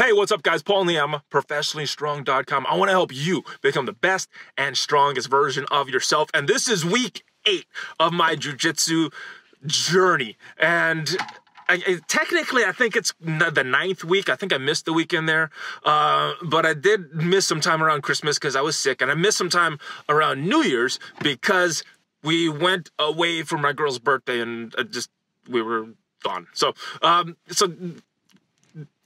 Hey, what's up, guys? Paul Niama, ProfessionallyStrong.com. I want to help you become the best and strongest version of yourself. And this is week 8 of my jiu-jitsu journey. And technically, I think it's the 9th week. I think I missed the week in there. But I did miss some time around Christmas because I was sick. And I missed some time around New Year's because we went away for my girl's birthday and we were gone. So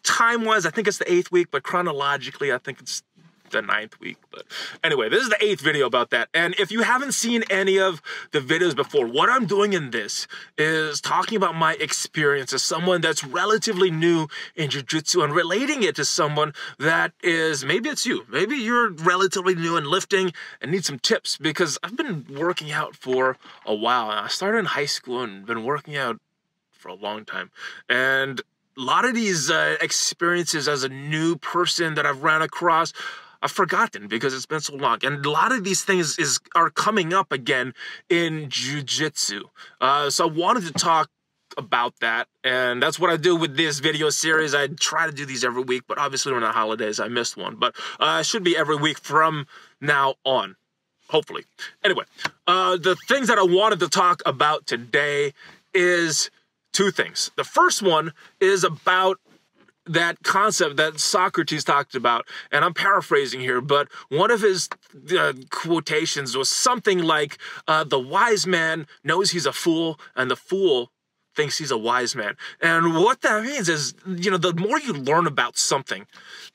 time-wise, I think it's the 8th week, but chronologically, I think it's the 9th week. But anyway, this is the 8th video about that. And if you haven't seen any of the videos before, what I'm doing in this is talking about my experience as someone that's relatively new in jiu-jitsu and relating it to someone that is, maybe it's you. Maybe you're relatively new in lifting and need some tips, because I've been working out for a while. I started in high school and been working out for a long time. And a lot of these experiences as a new person that I've ran across, I've forgotten because it's been so long. And a lot of these things are coming up again in jiu-jitsu. So I wanted to talk about that, and that's what I do with this video series. I try to do these every week, but obviously during the holidays I missed one. But it should be every week from now on, hopefully. Anyway, the things that I wanted to talk about today is 2 things. The first one is about that concept that Socrates talked about, and I'm paraphrasing here, but one of his quotations was something like, the wise man knows he's a fool, and the fool thinks he's a wise man. And what that means is, you know, the more you learn about something,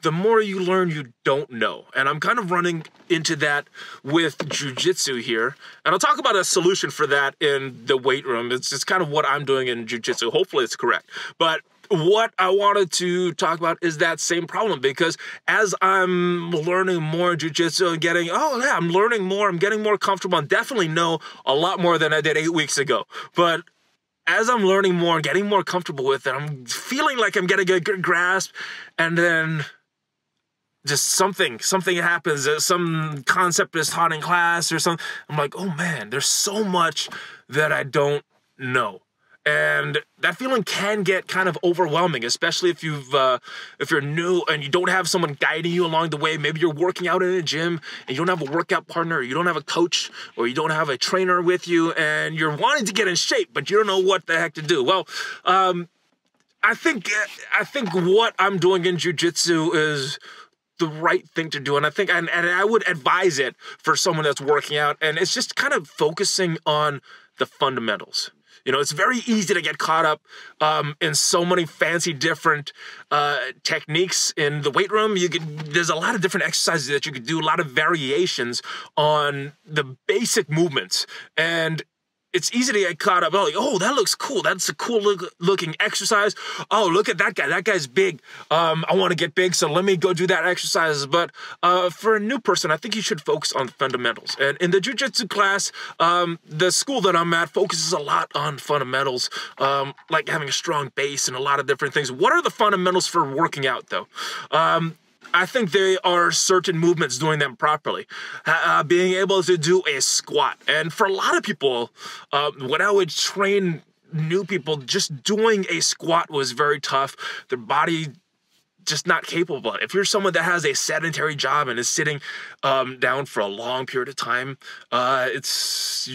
the more you learn you don't know. And I'm kind of running into that with jiu-jitsu here. And I'll talk about a solution for that in the weight room. It's kind of what I'm doing in jiu-jitsu. Hopefully it's correct. But what I wanted to talk about is that same problem, because as I'm learning more jiu-jitsu and I'm learning more, I'm getting more comfortable, and definitely know a lot more than I did 8 weeks ago. But as I'm learning more and getting more comfortable with it, I'm feeling like I'm getting a good grasp, and then just something happens, some concept is taught in class or something. I'm like, oh man, there's so much that I don't know. And that feeling can get kind of overwhelming, especially if you're new and you don't have someone guiding you along the way. Maybe you're working out in a gym and you don't have a workout partner, or you don't have a coach, or you don't have a trainer with you, and you're wanting to get in shape, but you don't know what the heck to do. Well, I think what I'm doing in jiu-jitsu is the right thing to do, and I would advise it for someone that's working out, and it's just kind of focusing on the fundamentals. You know, it's very easy to get caught up in so many fancy different techniques in the weight room. There's a lot of different exercises that you could do, a lot of variations on the basic movements, and it's easy to get caught up. Oh, that looks cool. That's a cool looking exercise. Oh, look at that guy. That guy's big. I want to get big, so let me go do that exercise. But for a new person, I think you should focus on the fundamentals. And in the jiu-jitsu class, the school that I'm at focuses a lot on fundamentals, like having a strong base and a lot of different things. What are the fundamentals for working out, though? I think there are certain movements doing them properly. Being able to do a squat. And for a lot of people, when I would train new people, just doing a squat was very tough. Their body just not capable. If you're someone that has a sedentary job and is sitting down for a long period of time, it's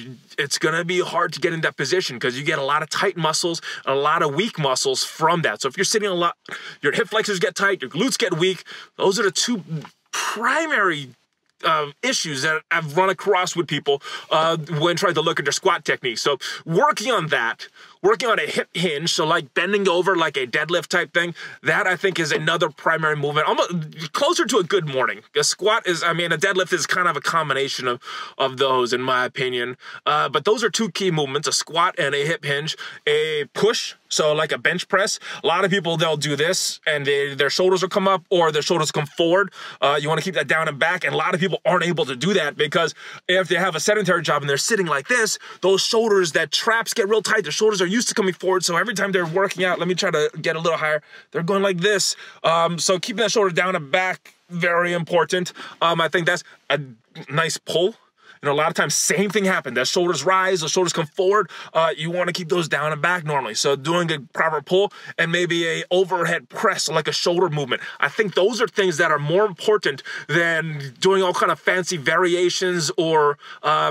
gonna be hard to get in that position, because you get a lot of tight muscles, a lot of weak muscles from that. So if you're sitting a lot, your hip flexors get tight, your glutes get weak. Those are the 2 primary issues that I've run across with people when trying to look at their squat technique. So working on that, working on a hip hinge, so like bending over like a deadlift type thing, that I think is another primary movement, almost closer to a good morning. A squat is, a deadlift is kind of a combination of those, in my opinion. But those are 2 key movements, a squat and a hip hinge. A push, so like a bench press. A lot of people, they'll do this and their shoulders will come up, or their shoulders come forward. You want to keep that down and back, and a lot of people aren't able to do that because if they have a sedentary job and they're sitting like this, those shoulders, that traps get real tight. Their shoulders are used to coming forward, so every time they're working out, let me try to get a little higher, they're going like this. So keeping that shoulder down and back, very important. I think that's a nice pull. You know, a lot of times, same thing happens. That shoulders rise, the shoulders come forward. You want to keep those down and back normally. So doing a proper pull and maybe a overhead press, like a shoulder movement. I think those are things that are more important than doing all kind of fancy variations or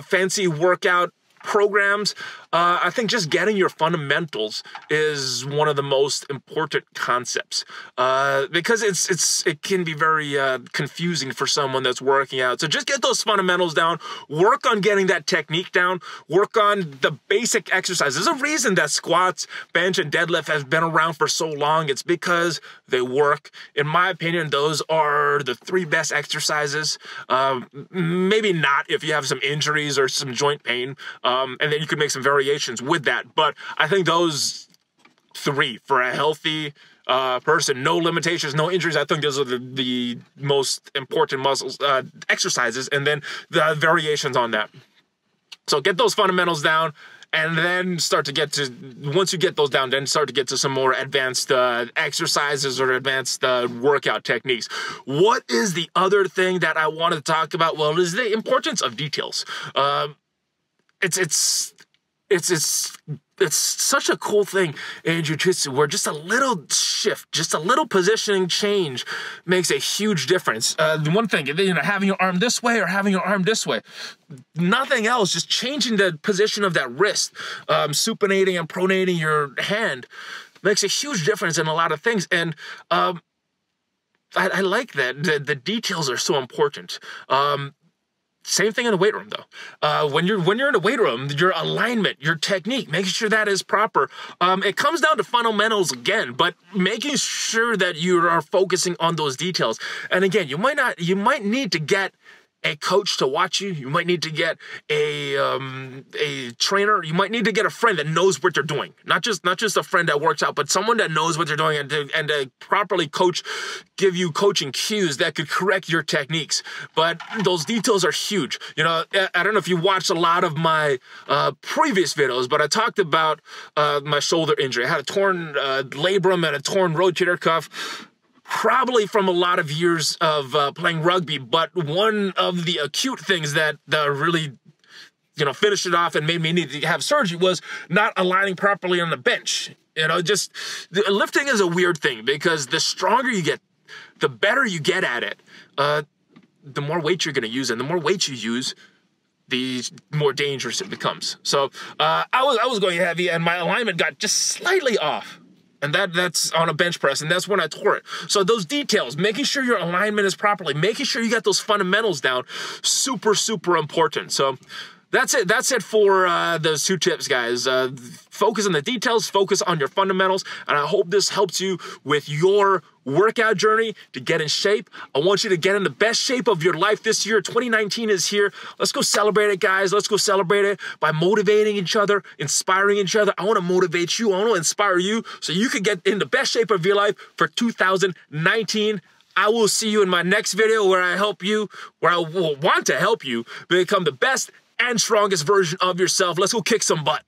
fancy workout programs. I think just getting your fundamentals is one of the most important concepts because it can be very confusing for someone that's working out. So just get those fundamentals down, work on getting that technique down, work on the basic exercises. There's a reason that squats, bench, and deadlift has been around for so long. It's because they work. In my opinion, those are the 3 best exercises. Maybe not if you have some injuries or some joint pain, and then you can make some variations with that. But I think those 3 for a healthy person, no limitations, no injuries, I think those are the most important muscles exercises, and then the variations on that. So get those fundamentals down, and then start to get to, once you get those down, then start to get to some more advanced exercises or advanced workout techniques. What is the other thing that I wanted to talk about? Well, is the importance of details. It's such a cool thing in jiu-jitsu where just a little shift, just a little positioning change makes a huge difference. The one thing, you know, having your arm this way or having your arm this way, nothing else, just changing the position of that wrist, supinating and pronating your hand makes a huge difference in a lot of things. And I like that. The details are so important. Same thing in the weight room, though. When you're in the weight room, your alignment, your technique, making sure that is proper. It comes down to fundamentals again, but making sure that you are focusing on those details. And again, you might need to get a coach to watch you. You might need to get a trainer. You might need to get a friend that knows what they're doing. Not just a friend that works out, but someone that knows what they're doing and to properly give you coaching cues that could correct your techniques. But those details are huge. You know, I don't know if you watched a lot of my previous videos, but I talked about my shoulder injury. I had a torn labrum and a torn rotator cuff, probably from a lot of years of playing rugby. But one of the acute things that really, you know, finished it off and made me need to have surgery was not aligning properly on the bench. You know, just lifting is a weird thing because the stronger you get, the better you get at it, the more weight you're going to use, and the more weight you use, the more dangerous it becomes. So I was going heavy, and my alignment got just slightly off. And that's on a bench press, and that's when I tore it. So those details, making sure your alignment is properly, making sure you got those fundamentals down, super, super important. So that's it. That's it for those 2 tips, guys. Focus on the details, focus on your fundamentals, and I hope this helps you with your workout journey to get in shape. I want you to get in the best shape of your life this year. 2019 is here. Let's go celebrate it, guys. Let's go celebrate it by motivating each other, inspiring each other. I want to motivate you. I want to inspire you so you can get in the best shape of your life for 2019. I will see you in my next video where I will want to help you become the best and strongest version of yourself. Let's go kick some butt.